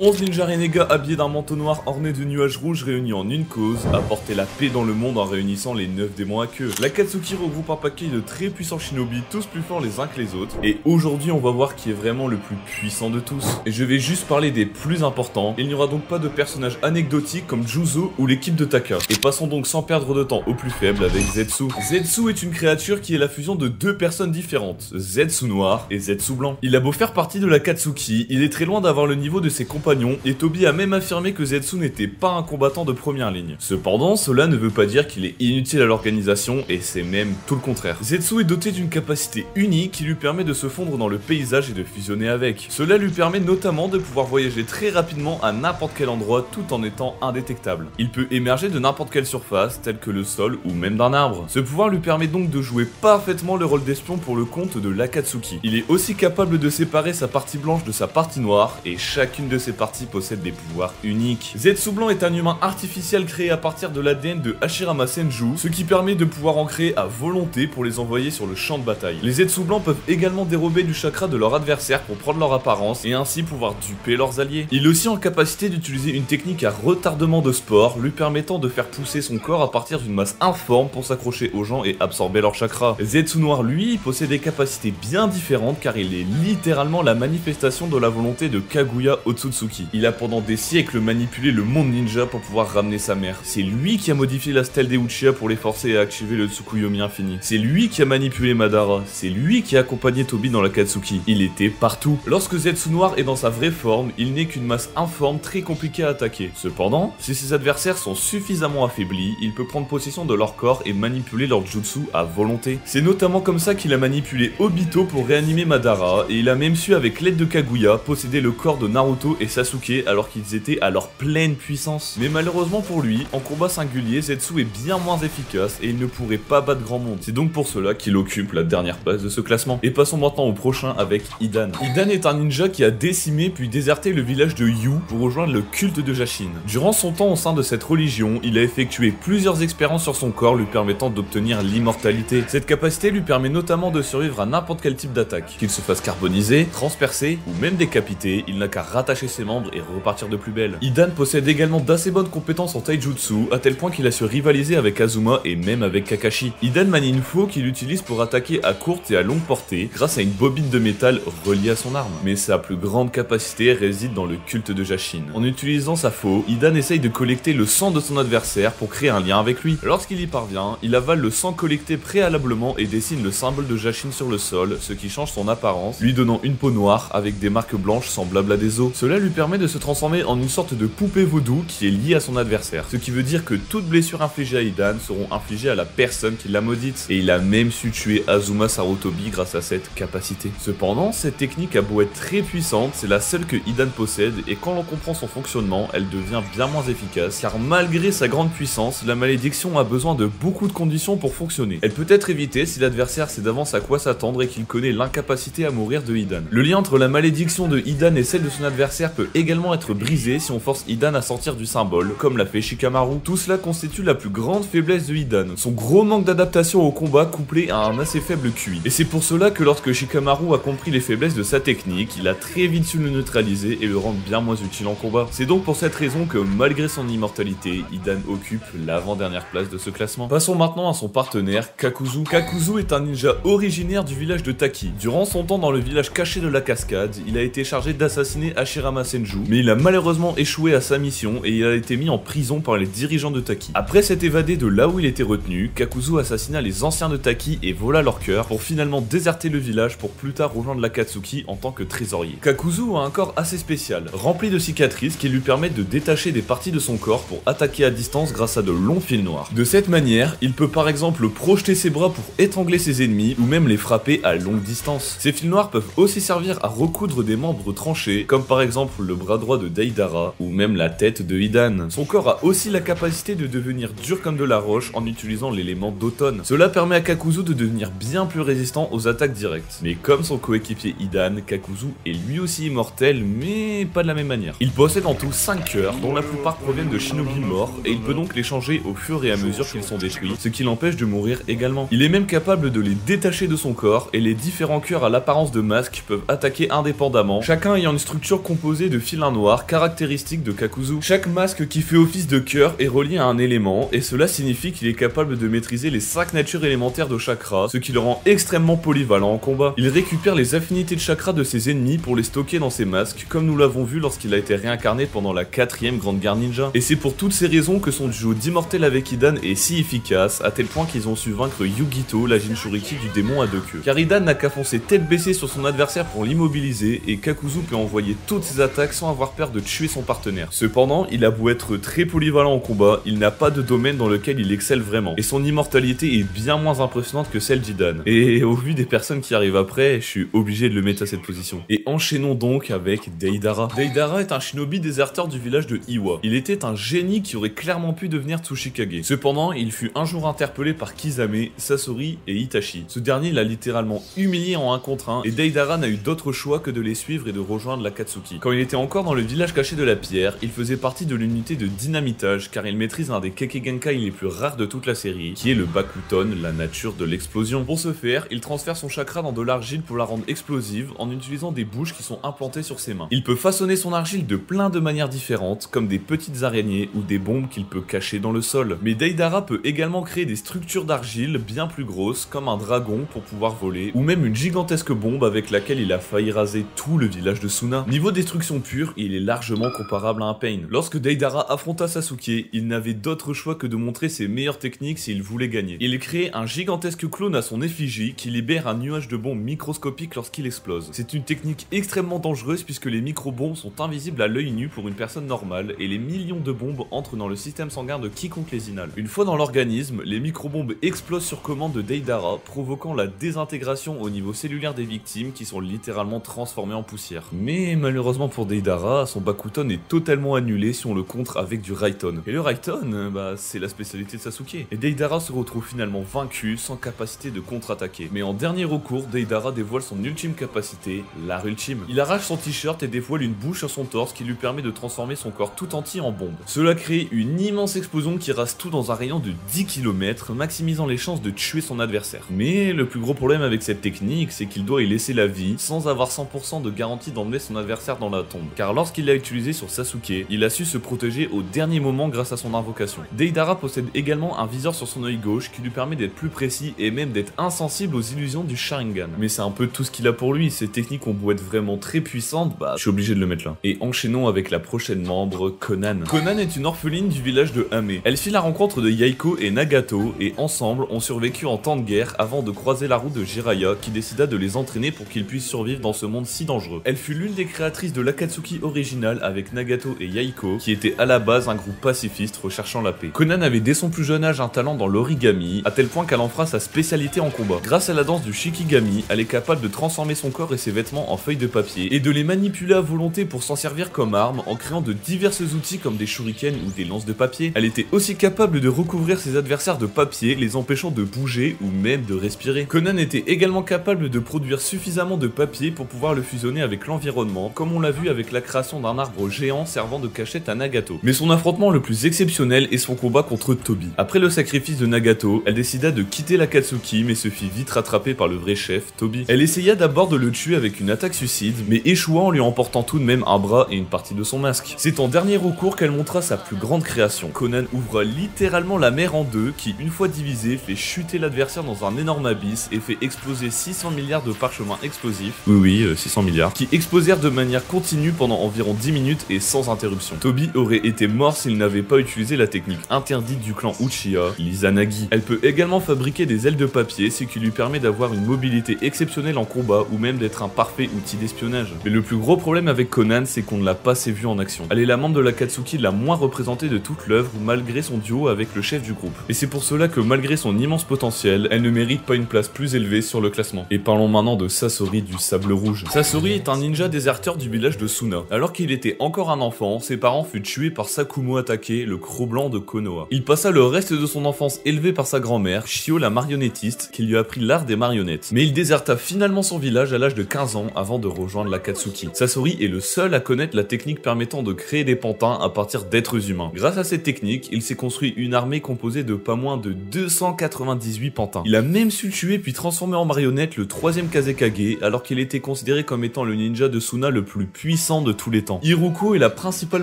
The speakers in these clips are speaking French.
11 ninjas renégats habillés d'un manteau noir orné de nuages rouges réunis en une cause, apporter la paix dans le monde en réunissant les 9 démons à queue. L'Akatsuki regroupe un paquet de très puissants shinobi, tous plus forts les uns que les autres, et aujourd'hui on va voir qui est vraiment le plus puissant de tous. Et je vais juste parler des plus importants, il n'y aura donc pas de personnages anecdotiques comme Juzo ou l'équipe de Taka. Et passons donc sans perdre de temps au plus faible avec Zetsu. Zetsu est une créature qui est la fusion de deux personnes différentes, Zetsu noir et Zetsu blanc. Il a beau faire partie de l'Akatsuki, il est très loin d'avoir le niveau de ses compagnons, et Toby a même affirmé que Zetsu n'était pas un combattant de première ligne. Cependant, cela ne veut pas dire qu'il est inutile à l'organisation, et c'est même tout le contraire. Zetsu est doté d'une capacité unique qui lui permet de se fondre dans le paysage et de fusionner avec. Cela lui permet notamment de pouvoir voyager très rapidement à n'importe quel endroit tout en étant indétectable. Il peut émerger de n'importe quelle surface, telle que le sol ou même d'un arbre. Ce pouvoir lui permet donc de jouer parfaitement le rôle d'espion pour le compte de l'Akatsuki. Il est aussi capable de séparer sa partie blanche de sa partie noire, et chacune de ses parties possède des pouvoirs uniques. Zetsu blanc est un humain artificiel créé à partir de l'ADN de Hashirama Senju, ce qui permet de pouvoir en créer à volonté pour les envoyer sur le champ de bataille. Les Zetsu blancs peuvent également dérober du chakra de leur adversaire pour prendre leur apparence et ainsi pouvoir duper leurs alliés. Il est aussi en capacité d'utiliser une technique à retardement de sport, lui permettant de faire pousser son corps à partir d'une masse informe pour s'accrocher aux gens et absorber leur chakra. Zetsu noir lui possède des capacités bien différentes car il est littéralement la manifestation de la volonté de Kaguya Otsutsuki. Il a pendant des siècles manipulé le monde ninja pour pouvoir ramener sa mère. C'est lui qui a modifié la stèle des Uchiha pour les forcer à activer le Tsukuyomi infini. C'est lui qui a manipulé Madara. C'est lui qui a accompagné Toby dans l'Akatsuki. Il était partout. Lorsque Zetsu noir est dans sa vraie forme, il n'est qu'une masse informe très compliquée à attaquer. Cependant, si ses adversaires sont suffisamment affaiblis, il peut prendre possession de leur corps et manipuler leur jutsu à volonté. C'est notamment comme ça qu'il a manipulé Obito pour réanimer Madara, et il a même su avec l'aide de Kaguya posséder le corps de Naruto et Sasuke alors qu'ils étaient à leur pleine puissance. Mais malheureusement pour lui, en combat singulier, Zetsu est bien moins efficace et il ne pourrait pas battre grand monde. C'est donc pour cela qu'il occupe la dernière place de ce classement. Et passons maintenant au prochain avec Hidan. Hidan est un ninja qui a décimé puis déserté le village de Yu pour rejoindre le culte de Jashin. Durant son temps au sein de cette religion, il a effectué plusieurs expériences sur son corps lui permettant d'obtenir l'immortalité. Cette capacité lui permet notamment de survivre à n'importe quel type d'attaque. Qu'il se fasse carboniser, transpercer ou même décapiter, il n'a qu'à rattacher ses membres et repartir de plus belle. Hidan possède également d'assez bonnes compétences en taijutsu, à tel point qu'il a su rivaliser avec Azuma et même avec Kakashi. Hidan manie une faux qu'il utilise pour attaquer à courte et à longue portée grâce à une bobine de métal reliée à son arme. Mais sa plus grande capacité réside dans le culte de Jashin. En utilisant sa faux, Hidan essaye de collecter le sang de son adversaire pour créer un lien avec lui. Lorsqu'il y parvient, il avale le sang collecté préalablement et dessine le symbole de Jashin sur le sol, ce qui change son apparence, lui donnant une peau noire avec des marques blanches semblables à des os. Cela lui permet de se transformer en une sorte de poupée vaudou qui est liée à son adversaire. Ce qui veut dire que toutes blessures infligées à Hidan seront infligées à la personne qui l'a maudite. Et il a même su tuer Azuma Sarutobi grâce à cette capacité. Cependant, cette technique a beau être très puissante, c'est la seule que Hidan possède et quand l'on comprend son fonctionnement, elle devient bien moins efficace car malgré sa grande puissance, la malédiction a besoin de beaucoup de conditions pour fonctionner. Elle peut être évitée si l'adversaire sait d'avance à quoi s'attendre et qu'il connaît l'incapacité à mourir de Hidan. Le lien entre la malédiction de Hidan et celle de son adversaire peut également être brisé si on force Hidan à sortir du symbole, comme l'a fait Shikamaru. Tout cela constitue la plus grande faiblesse de Hidan, son gros manque d'adaptation au combat couplé à un assez faible QI. Et c'est pour cela que lorsque Shikamaru a compris les faiblesses de sa technique, il a très vite su le neutraliser et le rendre bien moins utile en combat. C'est donc pour cette raison que malgré son immortalité, Hidan occupe l'avant-dernière place de ce classement. Passons maintenant à son partenaire, Kakuzu. Kakuzu est un ninja originaire du village de Taki. Durant son temps dans le village caché de la cascade, il a été chargé d'assassiner Hashirama Senju, mais il a malheureusement échoué à sa mission et il a été mis en prison par les dirigeants de Taki. Après s'être évadé de là où il était retenu, Kakuzu assassina les anciens de Taki et vola leur cœur pour finalement déserter le village pour plus tard rejoindre l'Akatsuki en tant que trésorier. Kakuzu a un corps assez spécial, rempli de cicatrices qui lui permettent de détacher des parties de son corps pour attaquer à distance grâce à de longs fils noirs. De cette manière, il peut par exemple projeter ses bras pour étrangler ses ennemis ou même les frapper à longue distance. Ces fils noirs peuvent aussi servir à recoudre des membres tranchés, comme par exemple le bras droit de Deidara ou même la tête de Hidan. Son corps a aussi la capacité de devenir dur comme de la roche en utilisant l'élément d'automne. Cela permet à Kakuzu de devenir bien plus résistant aux attaques directes. Mais comme son coéquipier Hidan, Kakuzu est lui aussi immortel, mais pas de la même manière. Il possède en tout 5 cœurs, dont la plupart proviennent de shinobi morts, et il peut donc les changer au fur et à mesure qu'ils sont détruits, ce qui l'empêche de mourir également. Il est même capable de les détacher de son corps, et les différents cœurs à l'apparence de masque peuvent attaquer indépendamment, chacun ayant une structure composée de filins noirs caractéristiques de Kakuzu. Chaque masque qui fait office de cœur est relié à un élément, et cela signifie qu'il est capable de maîtriser les 5 natures élémentaires de chakra, ce qui le rend extrêmement polyvalent en combat. Il récupère les affinités de chakra de ses ennemis pour les stocker dans ses masques, comme nous l'avons vu lorsqu'il a été réincarné pendant la 4ème Grande Guerre Ninja. Et c'est pour toutes ces raisons que son duo d'immortel avec Hidan est si efficace, à tel point qu'ils ont su vaincre Yugito, la Jinchuriki du démon à 2 queues. Car Hidan n'a qu'à foncer tête baissée sur son adversaire pour l'immobiliser, et Kakuzu peut envoyer toutes ses attaques sans avoir peur de tuer son partenaire. Cependant, il a beau être très polyvalent en combat, il n'a pas de domaine dans lequel il excelle vraiment, et son immortalité est bien moins impressionnante que celle d'Hidan. Et au vu des personnes qui arrivent après, je suis obligé de le mettre à cette position. Et enchaînons donc avec Deidara. Deidara est un shinobi déserteur du village de Iwa. Il était un génie qui aurait clairement pu devenir Tsuchikage. Cependant, il fut un jour interpellé par Kisame, Sasori et Itachi. Ce dernier l'a littéralement humilié en 1 contre 1, et Deidara n'a eu d'autre choix que de les suivre et de rejoindre l'Akatsuki. Quand il était encore dans le village caché de la pierre, il faisait partie de l'unité de dynamitage car il maîtrise un des Kekkeigenkai les plus rares de toute la série, qui est le Bakuton, la nature de l'explosion. Pour ce faire, il transfère son chakra dans de l'argile pour la rendre explosive en utilisant des bouches qui sont implantées sur ses mains. Il peut façonner son argile de plein de manières différentes, comme des petites araignées ou des bombes qu'il peut cacher dans le sol. Mais Deidara peut également créer des structures d'argile bien plus grosses, comme un dragon pour pouvoir voler, ou même une gigantesque bombe avec laquelle il a failli raser tout le village de Suna. Niveau destruction pure, il est largement comparable à un Pain. Lorsque Deidara affronta Sasuke, il n'avait d'autre choix que de montrer ses meilleures techniques s'il voulait gagner. Il crée un gigantesque clone à son effigie qui libère un nuage de bombes microscopiques lorsqu'il explose. C'est une technique extrêmement dangereuse puisque les micro-bombes sont invisibles à l'œil nu pour une personne normale et les millions de bombes entrent dans le système sanguin de quiconque les inhale. Une fois dans l'organisme, les micro-bombes explosent sur commande de Deidara, provoquant la désintégration au niveau cellulaire des victimes qui sont littéralement transformées en poussière. Mais malheureusement pour Deidara, son Bakuton est totalement annulé si on le contre avec du Raiton. Et le Raiton, c'est la spécialité de Sasuke. Et Deidara se retrouve finalement vaincu, sans capacité de contre-attaquer. Mais en dernier recours, Deidara dévoile son ultime capacité, l'art ultime. Il arrache son t-shirt et dévoile une bouche sur son torse qui lui permet de transformer son corps tout entier en bombe. Cela crée une immense explosion qui rase tout dans un rayon de 10 km, maximisant les chances de tuer son adversaire. Mais le plus gros problème avec cette technique, c'est qu'il doit y laisser la vie, sans avoir 100% de garantie d'emmener son adversaire dans la tombe. Car lorsqu'il l'a utilisé sur Sasuke, il a su se protéger au dernier moment grâce à son invocation. Deidara possède également un viseur sur son œil gauche qui lui permet d'être plus précis et même d'être insensible aux illusions du Sharingan. Mais c'est un peu tout ce qu'il a pour lui, ces techniques ont beau être vraiment très puissantes, je suis obligé de le mettre là. Et enchaînons avec la prochaine membre, Konan. Konan est une orpheline du village de Hame. Elle fit la rencontre de Yaiko et Nagato, et ensemble ont survécu en temps de guerre avant de croiser la route de Jiraiya qui décida de les entraîner pour qu'ils puissent survivre dans ce monde si dangereux. Elle fut l'une des créatrices de l'Akatsuki original avec Nagato et Yaiko, qui était à la base un groupe pacifiste recherchant la paix. Konan avait dès son plus jeune âge un talent dans l'origami, à tel point qu'elle en fera sa spécialité en combat. Grâce à la danse du Shikigami, elle est capable de transformer son corps et ses vêtements en feuilles de papier, et de les manipuler à volonté pour s'en servir comme arme en créant de divers outils comme des shurikens ou des lances de papier. Elle était aussi capable de recouvrir ses adversaires de papier, les empêchant de bouger ou même de respirer. Konan était également capable de produire suffisamment de papier pour pouvoir le fusionner avec l'environnement, comme on l'a vu avec la création d'un arbre géant servant de cachette à Nagato. Mais son affrontement le plus exceptionnel est son combat contre Tobi. Après le sacrifice de Nagato, elle décida de quitter l'Akatsuki mais se fit vite rattraper par le vrai chef, Tobi. Elle essaya d'abord de le tuer avec une attaque suicide, mais échoua en lui emportant tout de même un bras et une partie de son masque. C'est en dernier recours qu'elle montra sa plus grande création. Konan ouvra littéralement la mer en deux, qui une fois divisée fait chuter l'adversaire dans un énorme abysse et fait exploser 600 milliards de parchemins explosifs, oui 600 milliards, qui explosèrent de manière continue pendant environ 10 minutes et sans interruption. Tobi aurait été mort s'il n'avait pas utilisé la technique interdite du clan Uchiha, l'Izanagi. Elle peut également fabriquer des ailes de papier, ce qui lui permet d'avoir une mobilité exceptionnelle en combat ou même d'être un parfait outil d'espionnage. Mais le plus gros problème avec Konan, c'est qu'on ne l'a pas assez vue en action. Elle est la membre de l'Akatsuki la moins représentée de toute l'œuvre malgré son duo avec le chef du groupe. Et c'est pour cela que malgré son immense potentiel, elle ne mérite pas une place plus élevée sur le classement. Et parlons maintenant de Sasori du Sable Rouge. Sasori est un ninja déserteur du village de Suna. Alors qu'il était encore un enfant, ses parents furent tués par Sakumo Atake, le croc blanc de Konoha. Il passa le reste de son enfance élevé par sa grand-mère, Shio la marionnettiste, qui lui apprit l'art des marionnettes. Mais il déserta finalement son village à l'âge de 15 ans avant de rejoindre l'Akatsuki. Sasori est le seul à connaître la technique permettant de créer des pantins à partir d'êtres humains. Grâce à cette technique, il s'est construit une armée composée de pas moins de 298 pantins. Il a même su tuer puis transformer en marionnette le 3e Kazekage, alors qu'il était considéré comme étant le ninja de Suna le plus puissant puissants de tous les temps. Iruko est la principale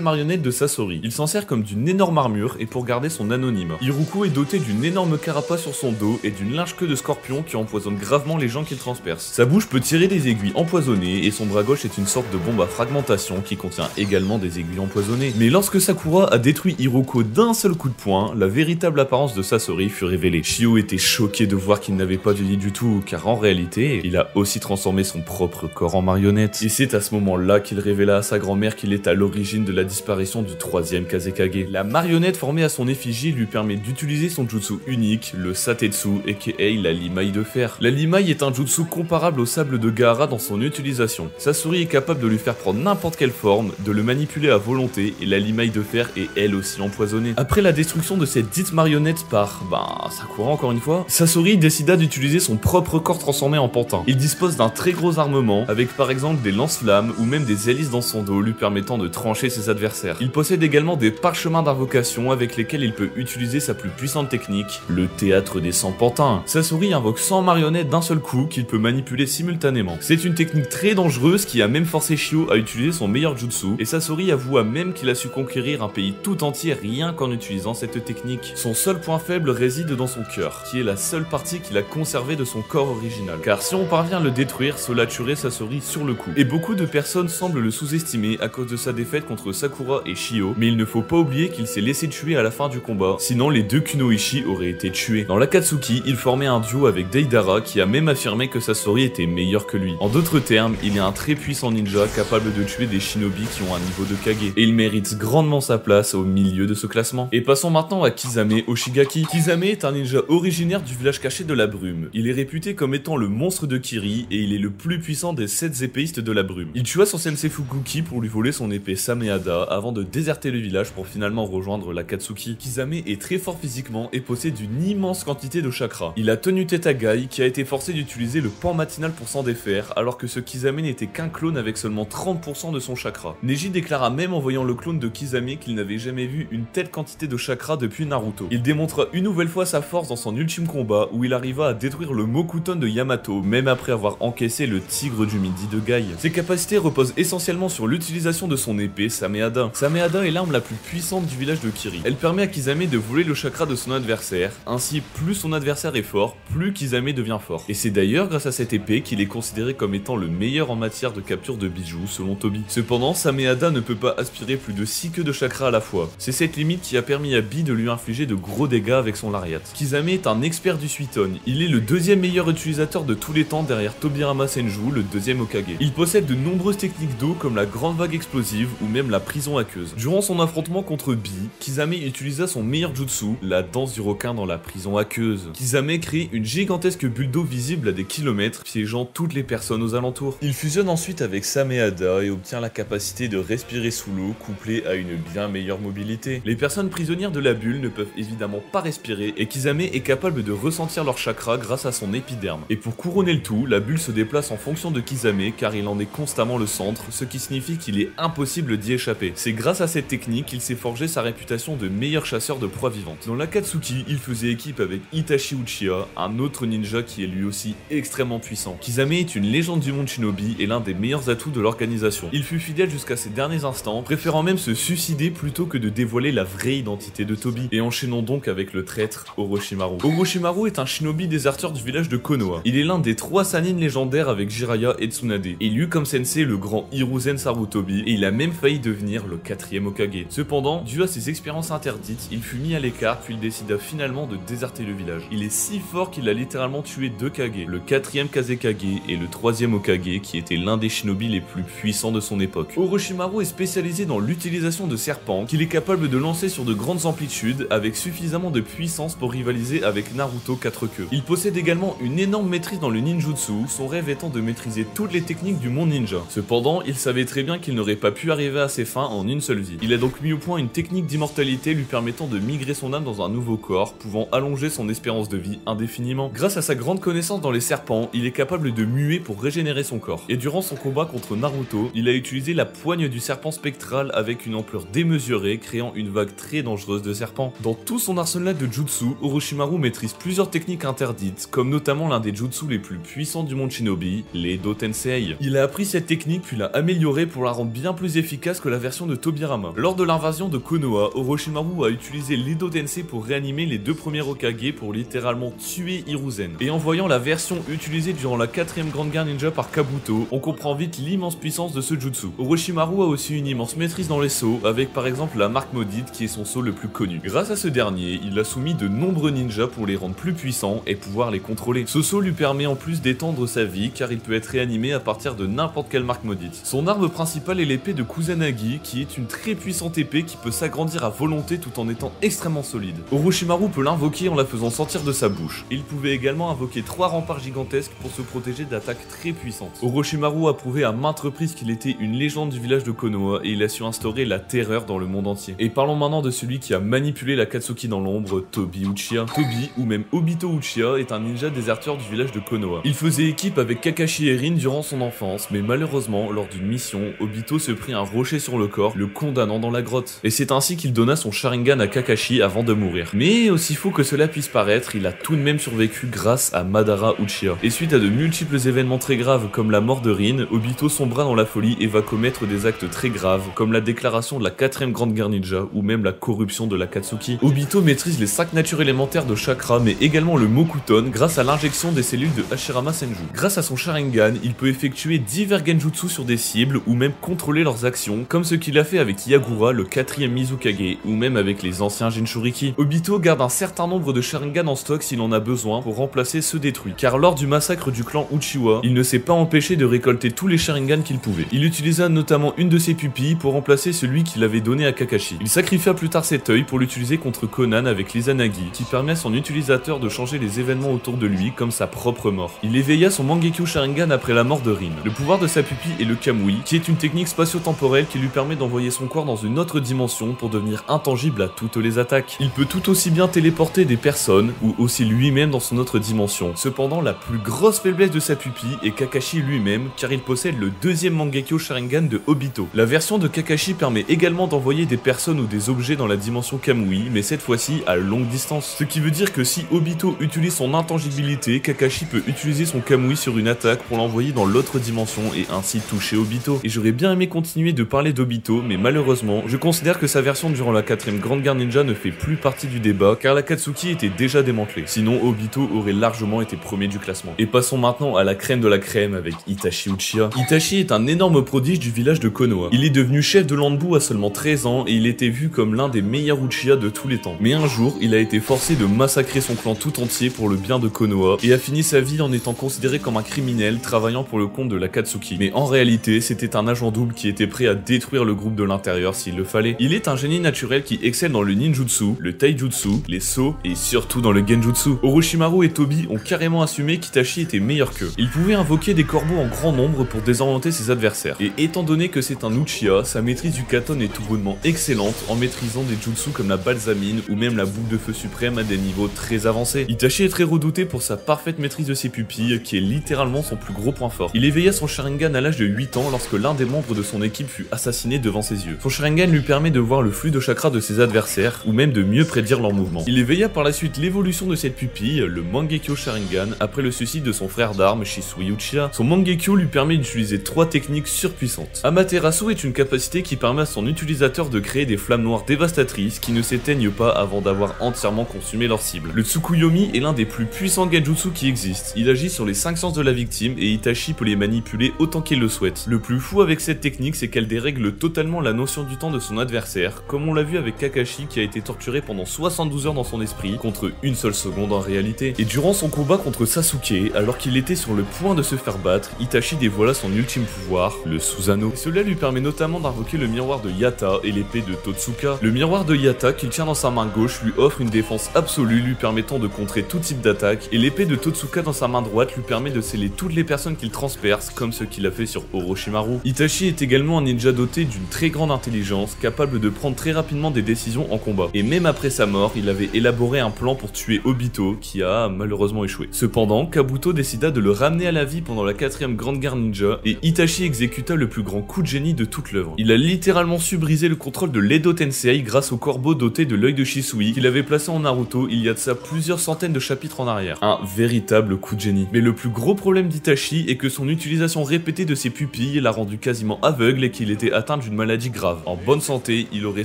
marionnette de Sasori. Il s'en sert comme d'une énorme armure et pour garder son anonyme. Iruko est doté d'une énorme carapace sur son dos et d'une large queue de scorpion qui empoisonne gravement les gens qu'il transperce. Sa bouche peut tirer des aiguilles empoisonnées et son bras gauche est une sorte de bombe à fragmentation qui contient également des aiguilles empoisonnées. Mais lorsque Sakura a détruit Iruko d'un seul coup de poing, la véritable apparence de Sasori fut révélée. Shio était choqué de voir qu'il n'avait pas vieilli du tout, car en réalité, il a aussi transformé son propre corps en marionnette. Et c'est à ce moment-là qu'il révéla à sa grand-mère qu'il est à l'origine de la disparition du troisième Kazekage. La marionnette formée à son effigie lui permet d'utiliser son jutsu unique, le Satetsu, aka la limaille de fer. La limaille est un jutsu comparable au sable de Gaara dans son utilisation. Sasori est capable de lui faire prendre n'importe quelle forme, de le manipuler à volonté, et la limaille de fer est elle aussi empoisonnée. Après la destruction de cette dite marionnette par, Sakura encore une fois, Sasori décida d'utiliser son propre corps transformé en pantin. Il dispose d'un très gros armement, avec par exemple des lance-flammes ou même des hélices dans son dos lui permettant de trancher ses adversaires. Il possède également des parchemins d'invocation avec lesquels il peut utiliser sa plus puissante technique, le théâtre des 100 pantins. Sasori invoque 100 marionnettes d'un seul coup qu'il peut manipuler simultanément. C'est une technique très dangereuse qui a même forcé Shio à utiliser son meilleur jutsu, et Sasori avoua même qu'il a su conquérir un pays tout entier rien qu'en utilisant cette technique. Son seul point faible réside dans son cœur, qui est la seule partie qu'il a conservée de son corps original. Car si on parvient à le détruire, cela tuerait Sasori sur le coup. Et beaucoup de personnes semblent le sous-estimer à cause de sa défaite contre Sakura et Shio, mais il ne faut pas oublier qu'il s'est laissé tuer à la fin du combat, sinon les deux Kunoichi auraient été tués. Dans l'Akatsuki, il formait un duo avec Deidara qui a même affirmé que Sasori était meilleur que lui. En d'autres termes, il est un très puissant ninja capable de tuer des shinobi qui ont un niveau de Kage, et il mérite grandement sa place au milieu de ce classement. Et passons maintenant à Kisame Oshigaki. Kisame est un ninja originaire du village caché de la brume. Il est réputé comme étant le monstre de Kiri et il est le plus puissant des 7 épéistes de la brume. Il tua son sensei Fukuki pour lui voler son épée Sameada avant de déserter le village pour finalement rejoindre l'Akatsuki. Kisame est très fort physiquement et possède une immense quantité de chakra. Il a tenu tête à Gai qui a été forcé d'utiliser le pan matinal pour s'en défaire alors que ce Kisame n'était qu'un clone avec seulement 30% de son chakra. Neji déclara même en voyant le clone de Kisame qu'il n'avait jamais vu une telle quantité de chakra depuis Naruto. Il démontra une nouvelle fois sa force dans son ultime combat où il arriva à détruire le Mokuton de Yamato même après avoir encaissé le tigre du midi de Gai. Ses capacités reposent essentiellement sur l'utilisation de son épée Sameada. Sameada est l'arme la plus puissante du village de Kiri. Elle permet à Kisame de voler le chakra de son adversaire, ainsi plus son adversaire est fort, plus Kisame devient fort. Et c'est d'ailleurs grâce à cette épée qu'il est considéré comme étant le meilleur en matière de capture de bijoux selon Toby. Cependant, Sameada ne peut pas aspirer plus de 6 queues de chakra à la fois. C'est cette limite qui a permis à Bi de lui infliger de gros dégâts avec son lariat. Kisame est un expert du Suiton. Il est le deuxième meilleur utilisateur de tous les temps derrière Tobirama Senju, le deuxième Hokage. Il possède de nombreuses techniques d'eau comme la grande vague explosive ou même la prison aqueuse. Durant son affrontement contre Bi, Kisame utilisa son meilleur jutsu, la danse du requin dans la prison aqueuse. Kisame crée une gigantesque bulle d'eau visible à des kilomètres, piégeant toutes les personnes aux alentours. Il fusionne ensuite avec Sameada et obtient la capacité de respirer sous l'eau, couplée à une bien meilleure mobilité. Les personnes prisonnières de la bulle ne peuvent évidemment pas respirer et Kisame est capable de ressentir leur chakra grâce à son épiderme. Et pour couronner le tout, la bulle se déplace en fonction de Kisame car il en est constamment le centre, ce qui signifie qu'il est impossible d'y échapper. C'est grâce à cette technique qu'il s'est forgé sa réputation de meilleur chasseur de proies vivantes. Dans l'Akatsuki, il faisait équipe avec Itachi Uchiha, un autre ninja qui est lui aussi extrêmement puissant. Kisame est une légende du monde shinobi et l'un des meilleurs atouts de l'organisation. Il fut fidèle jusqu'à ses derniers instants, préférant même se suicider plutôt que de dévoiler la vraie identité de Toby, et enchaînons donc avec le traître Orochimaru. Orochimaru est un shinobi déserteur du village de Konoha. Il est l'un des 3 Sannin légendaires avec Jiraiya et Tsunade. Il eut comme sensei le grand Hiruzen Sarutobi et il a même failli devenir le 4e Hokage. Cependant, dû à ses expériences interdites, il fut mis à l'écart puis il décida finalement de déserter le village. Il est si fort qu'il a littéralement tué 2 Kage, le 4e Kazekage et le 3e Hokage qui était l'un des shinobi les plus puissants de son époque. Orochimaru est spécialisé dans l'utilisation de serpents qu'il est capable de lancer sur de grandes amplitudes avec suffisamment de puissance pour rivaliser avec Naruto 4 queues. Il possède également une énorme maîtrise dans le ninjutsu, son rêve étant de maîtriser toutes les techniques du monde ninja. Cependant, il savait très bien qu'il n'aurait pas pu arriver à ses fins en une seule vie. Il a donc mis au point une technique d'immortalité lui permettant de migrer son âme dans un nouveau corps, pouvant allonger son espérance de vie indéfiniment. Grâce à sa grande connaissance dans les serpents, il est capable de muer pour régénérer son corps. Et durant son combat contre Naruto, il a utilisé la poigne du serpent spectral avec une ampleur démesurée, créant une vague très dangereuse de serpents. Dans tout son arsenal de jutsu, Orochimaru maîtrise plusieurs techniques interdites, comme notamment l'un des jutsu les plus puissants du monde shinobi, les Edo Tensei. Il a appris cette technique puis l'a améliorée pour la rendre bien plus efficace que la version de Tobirama. Lors de l'invasion de Konoha, Orochimaru a utilisé l'Edo Tensei pour réanimer les 2 premiers Hokage pour littéralement tuer Hiruzen. Et en voyant la version utilisée durant la 4ème Grande Guerre Ninja par Kabuto, on comprend vite l'immense puissance de ce jutsu. Orochimaru a aussi une immense maîtrise dans les sauts, avec par exemple la marque maudite qui est son saut le plus connu. Grâce à ce dernier, il a soumis de nombreux ninjas pour les rendre plus puissants et pouvoir les contrôler. Ce saut lui permet en plus d'étendre sa vie car il peut être réanimé à partir de n'importe quelle marque maudite. Son arme principale est l'épée de Kusanagi qui est une très puissante épée qui peut s'agrandir à volonté tout en étant extrêmement solide. Orochimaru peut l'invoquer en la faisant sortir de sa bouche. Il pouvait également invoquer 3 remparts gigantesques pour se protéger d'attaques très puissantes. Orochimaru a prouvé à maintes reprises qu'il était une légende du village de Konoha et il a su instaurer la terreur dans le monde entier. Et parlons maintenant de celui qui a manipulé l'Akatsuki dans l'ombre, Tobi Uchiha. Tobi, ou même Obito Uchiha, est un ninja déserteur du village de Konoha. Il faisait équipe avec Kakashi et Rin durant son enfance, mais malheureusement, lors d'une mission, Obito se prit un rocher sur le corps, le condamnant dans la grotte. Et c'est ainsi qu'il donna son Sharingan à Kakashi avant de mourir. Mais aussi faux que cela puisse paraître, il a tout de même survécu grâce à Madara Uchiha. Et suite à de multiples événements très graves comme la mort de Rin, Obito sombra dans la folie et va commettre des actes très graves, comme la déclaration de la 4ème Grande Guerre Ninja ou même la corruption de l'Akatsuki. Obito maîtrise les 5 natures élémentaires de chakra mais également le Mokuton grâce à l'injection des cellules de Hashirama Senju. Grâce à son Sharingan, il peut effectuer divers genjutsu sur des cibles ou même contrôler leurs actions, comme ce qu'il a fait avec Yagura, le 4ème Mizukage, ou même avec les anciens Jinchuriki. Obito garde un certain nombre de Sharingan en stock s'il en a besoin pour remplacer ceux détruits, car lors du massacre du clan Uchiwa, il ne s'est pas empêché de récolter tous les Sharingan qu'il pouvait. Il utilisa notamment une de ses pupilles pour remplacer celui qu'il avait donné à Kakashi. Il sacrifia plus tard cet œil pour l'utiliser contre Conan avec l'Izanagi, qui permet à son utilisateur de changer les événements autour de lui comme sa propre mort. Il éveilla son Mangekyo Sharingan après la mort de Rin. Le pouvoir de sa pupille est le Kamui, qui est une technique spatio-temporelle qui lui permet d'envoyer son corps dans une autre dimension pour devenir intangible à toutes les attaques. Il peut tout aussi bien téléporter des personnes ou aussi lui-même dans son autre dimension. Cependant, la plus grosse faiblesse de sa pupille est Kakashi lui-même, car il possède le 2ème Mangekyo Sharingan de Obito. La version de Kakashi permet également d'envoyer des personnes ou des objets dans la dimension Kamui, mais cette fois-ci à longue distance. Ce qui veut dire que si Obito utilise son intangibilité, Kakashi peut utiliser son Kamui sur une attaque pour l'envoyer dans l'autre dimension et ainsi toucher Obito. Et j'aurais bien aimé continuer de parler d'Obito, mais malheureusement, je considère que sa version durant la 4ème Grande Guerre Ninja ne fait plus partie du débat, car l'Akatsuki était déjà démantelée. Sinon, Obito aurait largement été premier du classement. Et passons maintenant à la crème de la crème avec Itachi Uchiha. Itachi est un énorme prodige du village de Konoha. Il est devenu chef de l'Anbu à seulement 13 ans et il était vu comme l'un des meilleurs Uchiha de tous les temps. Mais un jour, il a été forcé de massacrer son clan tout entier pour le bien de Konoha et a fini sa vie en étant considéré comme un criminel travaillant pour le compte de l'Akatsuki. Mais en réalité, c'était un agent double qui était prêt à détruire le groupe de l'intérieur s'il le fallait. Il est un génie naturel qui excelle dans le ninjutsu, le taijutsu, les sauts et surtout dans le genjutsu. Orochimaru et Tobi ont carrément assumé qu'Itachi était meilleur qu'eux. Il pouvait invoquer des corbeaux en grand nombre pour désorienter ses adversaires. Et étant donné que c'est un Uchiha, sa maîtrise du Katon est tout bonnement excellente en maîtrisant des jutsu comme la balsamine ou même la boucle de feu suprême à des niveaux très avancés. Itachi est très redouté pour sa parfaite maîtrise de ses pupilles qui est littéralement son plus gros point fort. Il éveilla son Sharingan à l'âge de 8 ans lorsque l'un des membres de son équipe fut assassiné devant ses yeux. Son Sharingan lui permet de voir le flux de chakra de ses adversaires ou même de mieux prédire leurs mouvements. Il éveilla par la suite l'évolution de cette pupille, le Mangekyo Sharingan, après le suicide de son frère d'armes Shisui Uchiha. Son Mangekyo lui permet d'utiliser 3 techniques surpuissantes. Amaterasu est une capacité qui permet à son utilisateur de créer des flammes noires dévastatrices qui ne s'éteignent pas avant d'avoir entièrement consumé leur cible. Le Tsukuyomi est l'un des plus puissants genjutsu qui existent. Il agit sur les 5 sens de la victime et Itachi peut les manipuler autant qu'il le souhaite. Le plus fou avec cette technique, c'est qu'elle dérègle totalement la notion du temps de son adversaire, comme on l'a vu avec Kakashi qui a été torturé pendant 72 heures dans son esprit, contre une seule seconde en réalité. Et durant son combat contre Sasuke, alors qu'il était sur le point de se faire battre, Itachi dévoila son ultime pouvoir, le Susanoo. Cela lui permet notamment d'invoquer le miroir de Yata et l'épée de Totsuka. Le miroir de Yata qu'il tient dans sa main gauche lui offre une défense absolue lui permettant de contrer tout type d'attaque, et l'épée de Totsuka dans sa main droite lui permet de sceller toutes les personnes qu'il transperce, comme ce qu'il a fait sur Orochimaru. Itachi est également un ninja doté d'une très grande intelligence, capable de prendre très rapidement des décisions en combat. Et même après sa mort, il avait élaboré un plan pour tuer Obito, qui a malheureusement échoué. Cependant, Kabuto décida de le ramener à la vie pendant la 4ème Grande Guerre Ninja, et Itachi exécuta le plus grand coup de génie de toute l'œuvre. Il a littéralement su briser le contrôle de l'Edo Tensei grâce au corbeau doté de l'œil de Shisui, qu'il avait placé en Naruto il y a de ça plusieurs centaines de chapitres en arrière. Un véritable coup de génie. Mais le plus gros problème d'Itachi est que son utilisation répétée de ses pupilles Toby l'a rendu quasiment aveugle et qu'il était atteint d'une maladie grave. En bonne santé, il aurait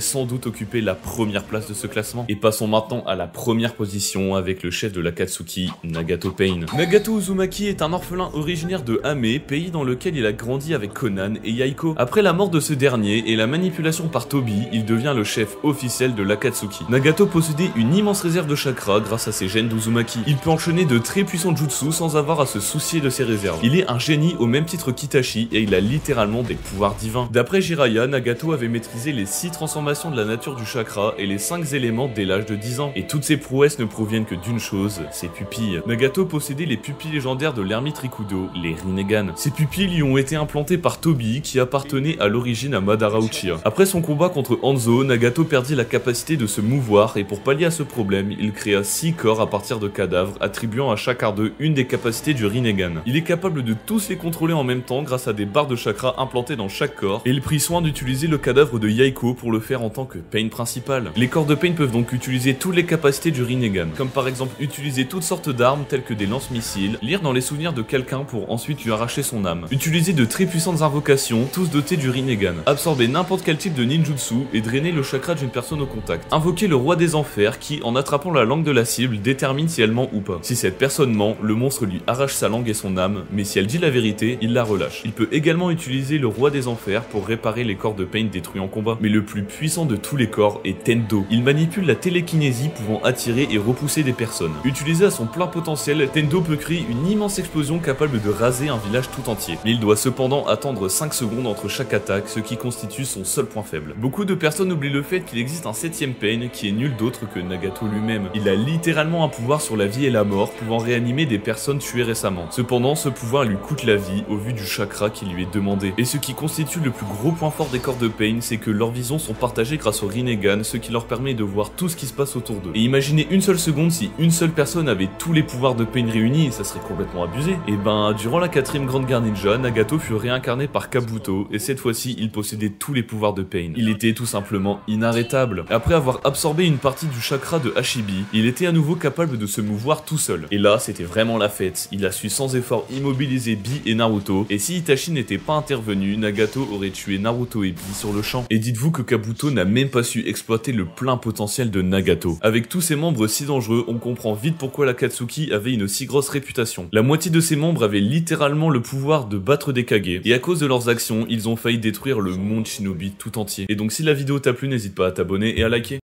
sans doute occupé la première place de ce classement. Et passons maintenant à la première position avec le chef de l'Akatsuki, Nagato Pain. Nagato Uzumaki est un orphelin originaire de Hame, pays dans lequel il a grandi avec Conan et Yaiko. Après la mort de ce dernier et la manipulation par Toby, il devient le chef officiel de l'Akatsuki. Nagato possédait une immense réserve de chakra grâce à ses gènes d'Uzumaki. Il peut enchaîner de très puissants jutsu sans avoir à se soucier de ses réserves. Il est un génie au même titre qu'Itachi et il a littéralement des pouvoirs divins. D'après Jiraiya, Nagato avait maîtrisé les 6 transformations de la nature du chakra et les 5 éléments dès l'âge de 10 ans. Et toutes ces prouesses ne proviennent que d'une chose, ses pupilles. Nagato possédait les pupilles légendaires de l'ermite Rikudo, les Rinnegan. Ces pupilles lui ont été implantées par Toby qui appartenait à l'origine à Madara Uchiha. Après son combat contre Hanzo, Nagato perdit la capacité de se mouvoir et pour pallier à ce problème, il créa 6 corps à partir de cadavres, attribuant à chacun d'eux une des capacités du Rinnegan. Il est capable de tous les contrôler en même temps grâce à des barres de chakra implantées dans chaque corps, et il prit soin d'utiliser le cadavre de Yaiko pour le faire en tant que Pain principal. Les corps de Pain peuvent donc utiliser toutes les capacités du Rinnegan, comme par exemple utiliser toutes sortes d'armes telles que des lance-missiles, lire dans les souvenirs de quelqu'un pour ensuite lui arracher son âme, utiliser de très puissantes invocations, tous dotés du Rinnegan, absorber n'importe quel type de ninjutsu et drainer le chakra d'une personne au contact, invoquer le roi des enfers qui, en attrapant la langue de la cible, détermine si elle ment ou pas. Si cette personne ment, le monstre lui arrache sa langue et son âme, mais si elle dit la vérité, il la relâche. Il peut également utiliser le roi des enfers pour réparer les corps de Pain détruits en combat. Mais le plus puissant de tous les corps est Tendo. Il manipule la télékinésie pouvant attirer et repousser des personnes. Utilisé à son plein potentiel, Tendo peut créer une immense explosion capable de raser un village tout entier. Mais il doit cependant attendre 5 secondes entre chaque attaque, ce qui constitue son seul point faible. Beaucoup de personnes oublient le fait qu'il existe un 7ème Pain qui est nul d'autre que Nagato lui-même. Il a littéralement un pouvoir sur la vie et la mort, pouvant réanimer des personnes tuées récemment. Cependant, ce pouvoir lui coûte la vie au vu du chakra qui lui est demandé. Et ce qui constitue le plus gros point fort des corps de Pain, c'est que leurs visions sont partagées grâce au Rinnegan, ce qui leur permet de voir tout ce qui se passe autour d'eux. Et imaginez une seule seconde si une seule personne avait tous les pouvoirs de Pain réunis, ça serait complètement abusé. Et ben, durant la 4ème Grande Guerre Ninja, Nagato fut réincarné par Kabuto, et cette fois-ci, il possédait tous les pouvoirs de Pain. Il était tout simplement inarrêtable. Après avoir absorbé une partie du chakra de Hashibi, il était à nouveau capable de se mouvoir tout seul. Et là, c'était vraiment la fête. Il a su sans effort immobiliser Bi et Naruto, et si Itachi n'était pas intervenu, Nagato aurait tué Naruto et Bi sur le champ. Et dites-vous que Kabuto n'a même pas su exploiter le plein potentiel de Nagato. Avec tous ses membres si dangereux, on comprend vite pourquoi l'Akatsuki avait une si grosse réputation. La moitié de ses membres avaient littéralement le pouvoir de battre des Kage, et à cause de leurs actions, ils ont failli détruire le monde Shinobi tout entier. Et donc si la vidéo t'a plu, n'hésite pas à t'abonner et à liker.